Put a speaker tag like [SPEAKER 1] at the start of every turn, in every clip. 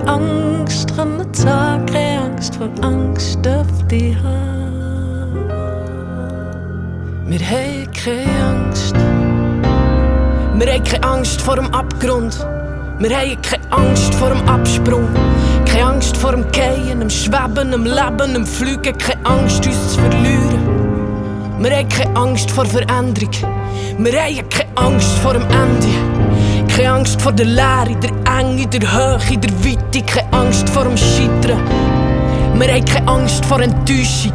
[SPEAKER 1] Angst können sagen, keine Angst vor Angst dürfte ich haben. Wir haben keine Angst. Wir haben keine Angst vor dem Abgrund. Wir haben keine Angst vor dem Absprung. Keine Angst vor dem Gehen, dem Schweben, dem Leben, dem Fliegen. Keine Angst, uns zu verlieren. Wir haben keine Angst vor Veränderung. Wir haben keine Angst vor dem Ende. Keine Angst vor der Leere, der Enge, der Höhe, der Weite. Keine Angst vor dem Scheitern. Wir haben keine Angst vor Enttäuschung.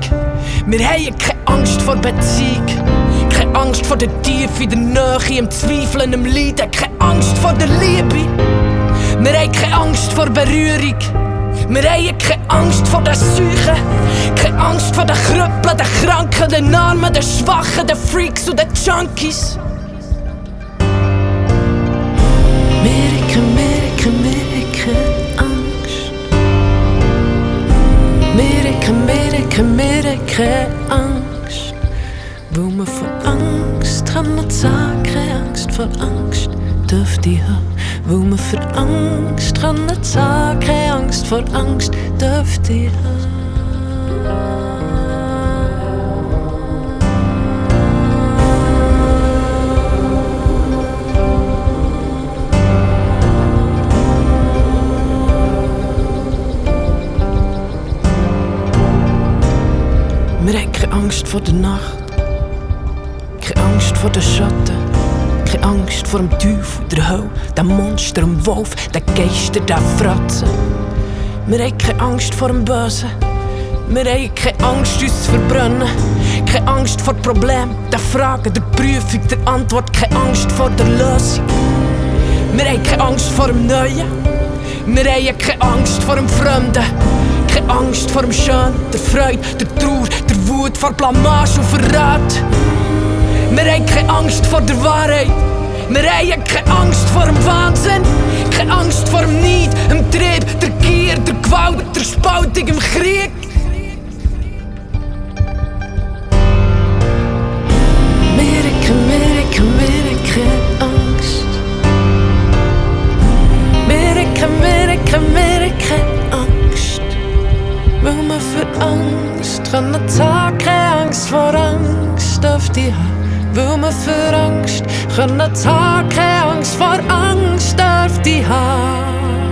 [SPEAKER 1] Wir haben keine Angst vor Beziehung. Keine Angst vor der Tiefe, der Nähe, im Zweifeln, im Leiden. Keine Angst vor der Liebe. Wir haben keine Angst vor Berührung. Wir haben keine Angst vor der Seuche. Keine Angst vor den Krüppeln, den Kranken, den Armen, den Schwachen, den Freaks und den Junkies. Wir haben keine Angst. Wir haben keine Angst. Weil wir vor Angst können sagen, keine Angst vor Angst dürfte ich haben. Weil wir vor Angst können sagen, keine Angst vor Angst dürfte ich haben. Wir haben keine Angst vor der Nacht, keine Angst vor den Schatten, keine Angst vor dem Teufel, der Hölle, dem Monster, dem Wolf, den Geister, den Fratzen. Wir haben keine Angst vor dem Bösen, wir haben keine Angst, uns zu verbrennen. Keine Angst vor Problemen, der Fragen, der Prüfung, der Antwort, keine Angst vor der Lösung. Wir haben keine Angst vor dem Neuen, wir haben keine Angst vor dem Fremden. Keine Angst vor dem Schönen, der Freude, der Trauer, der Wut, vor Blamage und Verrat. Wir haben keine Angst vor der Wahrheit. Wir haben keine Angst vor dem Wahnsinn. Keine Angst vor dem Neid, dem Trieb, der Gier, der Gewalt, der Spaltung, im Krieg. Wir haben keine Angst. Wir haben keine Angst. Weil wir für Angst können sagen, keine Angst vor Angst dürfte ich haben. Weil wir für Angst können sagen, keine Angst vor Angst dürfte ich haben.